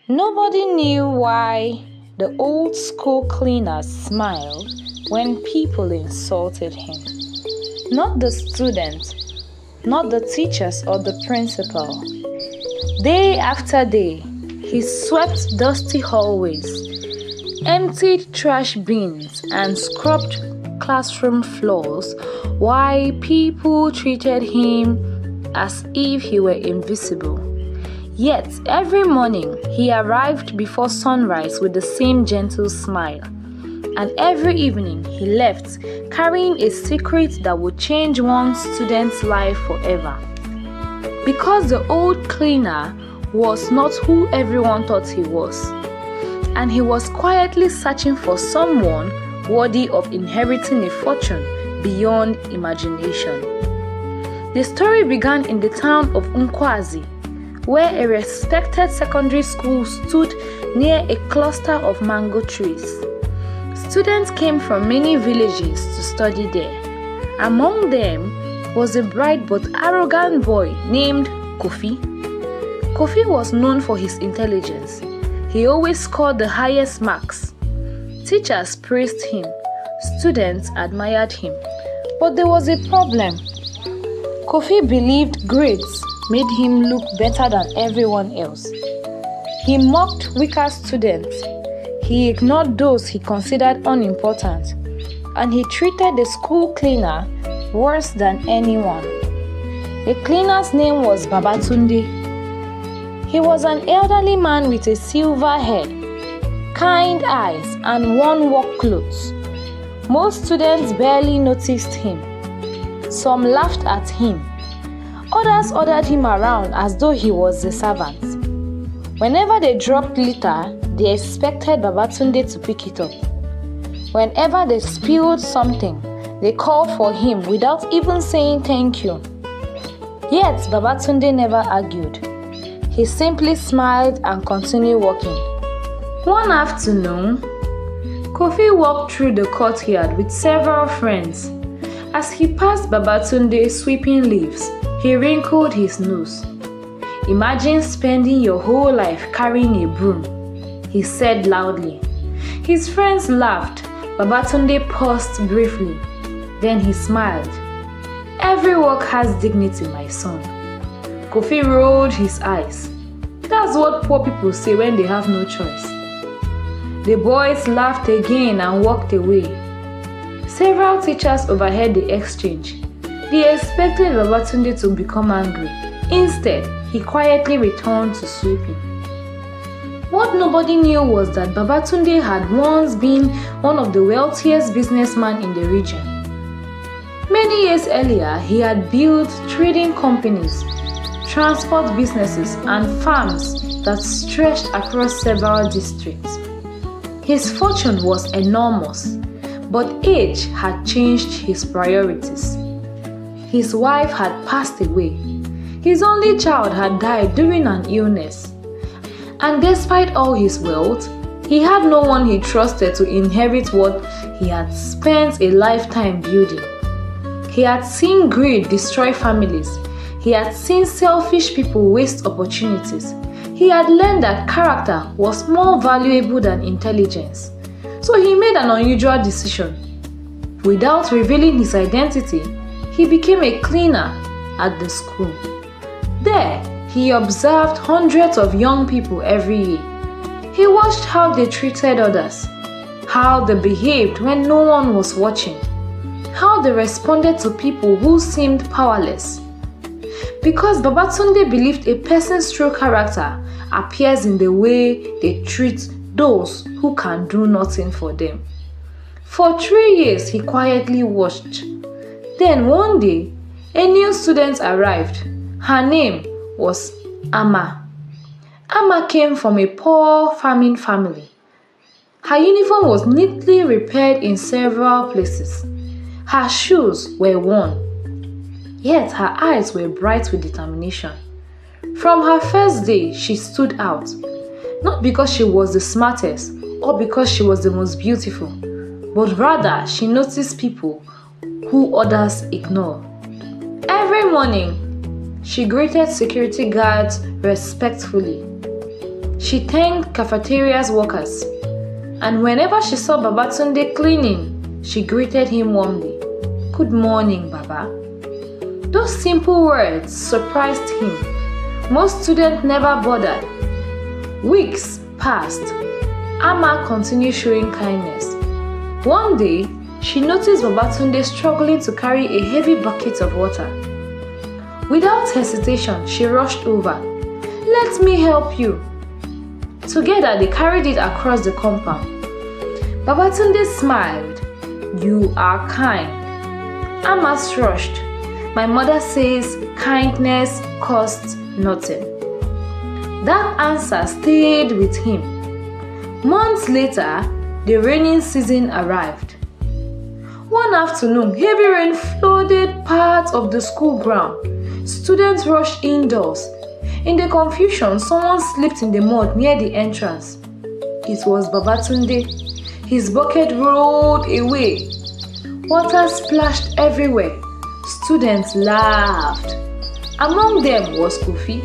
Nobody knew why the old school cleaner smiled when people insulted him. Not the students, not the teachers or the principal. Day after day, he swept dusty hallways, emptied trash bins, and scrubbed classroom floors while people treated him as if he were invisible. Yet, every morning, he arrived before sunrise with the same gentle smile. And every evening, he left carrying a secret that would change one student's life forever. Because the old cleaner was not who everyone thought he was, and he was quietly searching for someone worthy of inheriting a fortune beyond imagination. The story began in the town of Unkwazi, where a respected secondary school stood near a cluster of mango trees. Students came from many villages to study there. Among them was a bright but arrogant boy named Kofi. Kofi was known for his intelligence. He always scored the highest marks. Teachers praised him, students admired him. But there was a problem. Kofi believed grades made him look better than everyone else. He mocked weaker students. He ignored those he considered unimportant. And he treated the school cleaner worse than anyone. The cleaner's name was Babatunde. He was an elderly man with a silver head, kind eyes, and worn work clothes. Most students barely noticed him. Some laughed at him. Others ordered him around as though he was a servant. Whenever they dropped litter, they expected Babatunde to pick it up. Whenever they spilled something, they called for him without even saying thank you. Yet Babatunde never argued. He simply smiled and continued walking. One afternoon, Kofi walked through the courtyard with several friends. As he passed Babatunde sweeping leaves, he wrinkled his nose. "Imagine spending your whole life carrying a broom," he said loudly. His friends laughed. Babatunde paused briefly. Then he smiled. "Every work has dignity, my son." Kofi rolled his eyes. That's what poor people say when they have no choice. The boys laughed again and walked away. Several teachers overheard the exchange. They expected Babatunde to become angry. Instead, he quietly returned to sweeping. What nobody knew was that Babatunde had once been one of the wealthiest businessmen in the region. Many years earlier, he had built trading companies, transport businesses, and farms that stretched across several districts. His fortune was enormous, but age had changed his priorities. His wife had passed away. His only child had died during an illness. And despite all his wealth, he had no one he trusted to inherit what he had spent a lifetime building. He had seen greed destroy families. He had seen selfish people waste opportunities. He had learned that character was more valuable than intelligence. So he made an unusual decision. Without revealing his identity, he became a cleaner at the school. There, he observed hundreds of young people every year. He watched how they treated others, how they behaved when no one was watching, how they responded to people who seemed powerless. Because Babatunde believed a person's true character appears in the way they treat those who can do nothing for them. For 3 years, he quietly watched. Then one day, a new student arrived. Her name was Amma. Amma came from a poor farming family. Her uniform was neatly repaired in several places. Her shoes were worn. Yet her eyes were bright with determination. From her first day, she stood out. Not because she was the smartest or because she was the most beautiful, but rather she noticed people who others ignore. Every morning, she greeted security guards respectfully. She thanked cafeteria's workers, and whenever she saw Babatunde cleaning, she greeted him warmly. "Good morning, Baba." Those simple words surprised him. Most students never bothered. Weeks passed. Amma continued showing kindness. One day, she noticed Babatunde struggling to carry a heavy bucket of water. Without hesitation, she rushed over. "Let me help you." Together, they carried it across the compound. Babatunde smiled. "You are kind." Amma rushed. "My mother says kindness costs nothing." That answer stayed with him. Months later, the raining season arrived. One afternoon, heavy rain flooded parts of the school ground. Students rushed indoors. In the confusion, someone slipped in the mud near the entrance. It was Babatunde. His bucket rolled away. Water splashed everywhere. Students laughed. Among them was Kofi.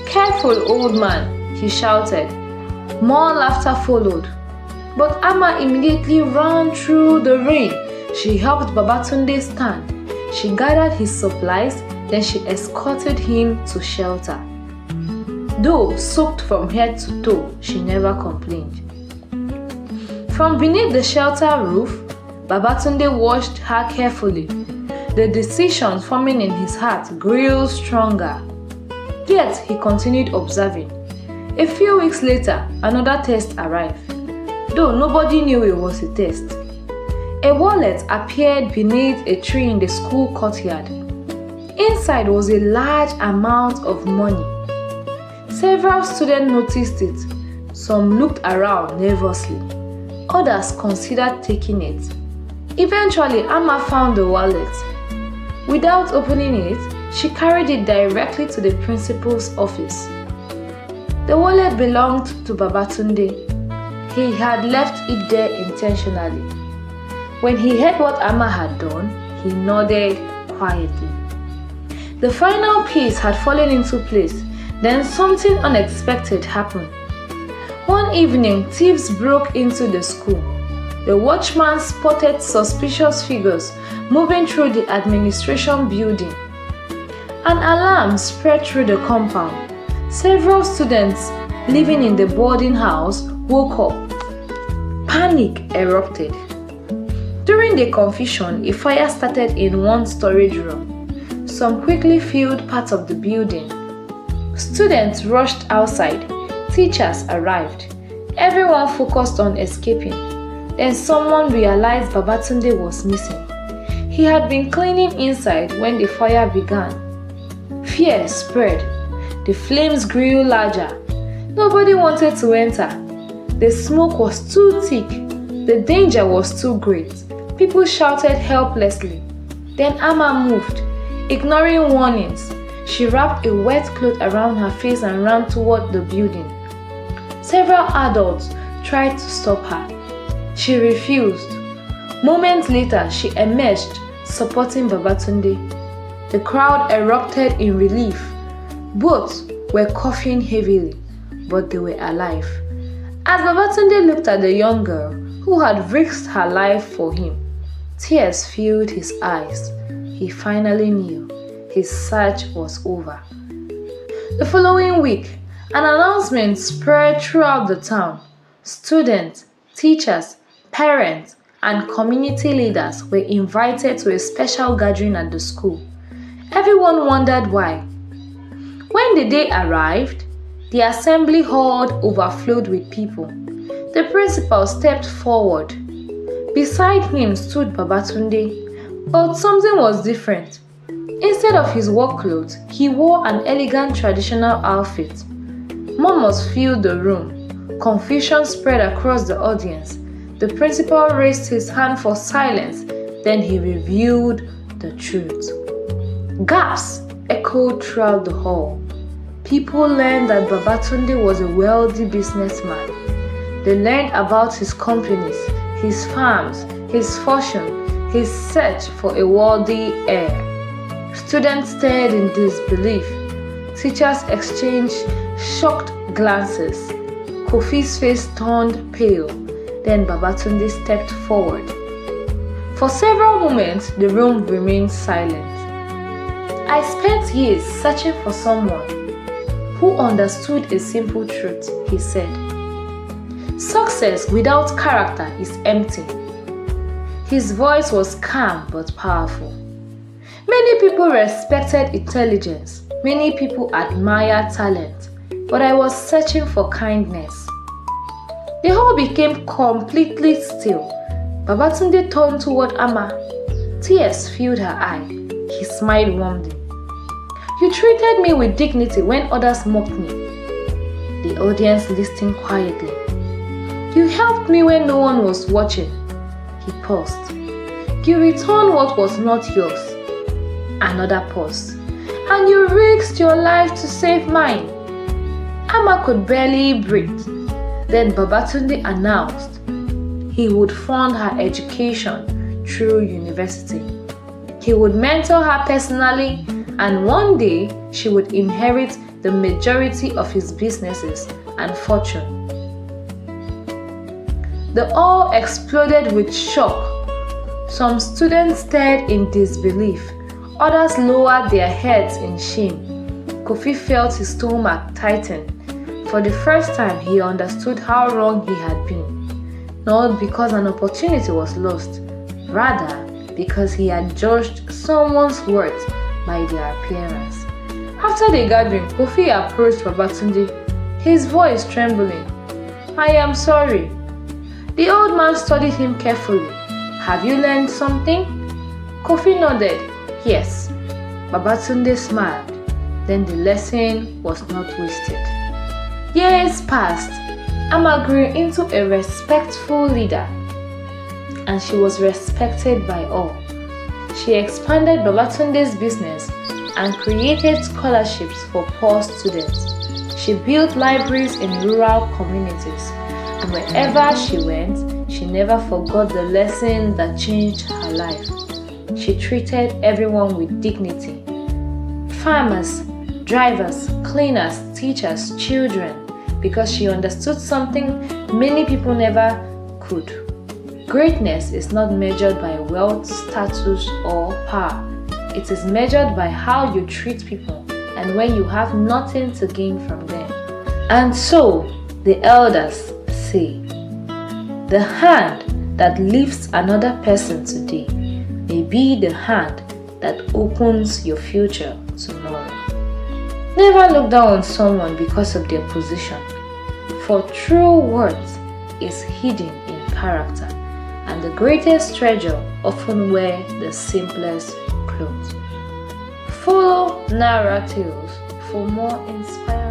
"Careful, old man," he shouted. More laughter followed. But Amma immediately ran through the rain. She helped Babatunde stand. She gathered his supplies, then she escorted him to shelter. Though soaked from head to toe, she never complained. From beneath the shelter roof, Babatunde watched her carefully. The decision forming in his heart grew stronger. Yet he continued observing. A few weeks later, another test arrived. Though nobody knew it was a test. A wallet appeared beneath a tree in the school courtyard. Inside was a large amount of money. Several students noticed it. Some looked around nervously. Others considered taking it. Eventually, Amma found the wallet. Without opening it, she carried it directly to the principal's office. The wallet belonged to Babatunde. He had left it there intentionally. When he heard what Amma had done, he nodded quietly. The final piece had fallen into place. Then something unexpected happened. One evening, thieves broke into the school. The watchman spotted suspicious figures moving through the administration building. An alarm spread through the compound. Several students living in the boarding house woke up. Panic erupted. During the confusion, a fire started in one storage room. Some quickly filled parts of the building. Students rushed outside. Teachers arrived. Everyone focused on escaping. Then someone realized Babatunde was missing. He had been cleaning inside when the fire began. Fear spread. The flames grew larger. Nobody wanted to enter. The smoke was too thick. The danger was too great. People shouted helplessly. Then Amma moved, ignoring warnings. She wrapped a wet cloth around her face and ran toward the building. Several adults tried to stop her. She refused. Moments later, she emerged, supporting Babatunde. The crowd erupted in relief. Both were coughing heavily, but they were alive. As Babatunde looked at the young girl who had risked her life for him, tears filled his eyes. He finally knew his search was over. The following week, an announcement spread throughout the town. Students, teachers, parents, and community leaders were invited to a special gathering at the school. Everyone wondered why. When the day arrived, the assembly hall overflowed with people. The principal stepped forward. Beside him stood Babatunde, but something was different. Instead of his work clothes, he wore an elegant traditional outfit. Murmurs filled the room. Confusion spread across the audience. The principal raised his hand for silence, then he revealed the truth. Gasps echoed throughout the hall. People learned that Babatunde was a wealthy businessman. They learned about his companies, his farms, his fortune, his search for a worthy heir. Students stared in disbelief. Teachers exchanged shocked glances. Kofi's face turned pale. Then Babatunde stepped forward. For several moments, the room remained silent. I spent years searching for someone who understood a simple truth, he said. Success without character is empty. His voice was calm but powerful. Many people respected intelligence. Many people admired talent. But I was searching for kindness. The hall became completely still. Babatunde turned toward Amma. Tears filled her eye. He smiled warmly. You treated me with dignity when others mocked me. The audience listened quietly. You helped me when no one was watching. He paused. You returned what was not yours. Another pause. And you risked your life to save mine. Amma could barely breathe. Then Babatunde announced he would fund her education through university. He would mentor her personally, and one day she would inherit the majority of his businesses and fortune. The hall exploded with shock. Some students stared in disbelief. Others lowered their heads in shame. Kofi felt his stomach tighten. For the first time, he understood how wrong he had been. Not because an opportunity was lost, rather because he had judged someone's worth by their appearance. After the gathering, Kofi approached Babatunde, his voice trembling. I am sorry. The old man studied him carefully. Have you learned something? Kofi nodded. Yes. Babatunde smiled. Then the lesson was not wasted. Years passed. Amma grew into a respectful leader, and she was respected by all. She expanded Babatunde's business and created scholarships for poor students. She built libraries in rural communities, and wherever she went, she never forgot the lesson that changed her life. She treated everyone with dignity. Farmers, drivers, cleaners, teachers, children, because she understood something many people never could. Greatness is not measured by wealth, status, or power. It is measured by how you treat people and when you have nothing to gain from them. And so, the elders say, the hand that lifts another person today may be the hand that opens your future tomorrow. Never look down on someone because of their position, for true worth is hidden in character, and the greatest treasure often wear the simplest clothes. Follow Nara Tales for more inspiring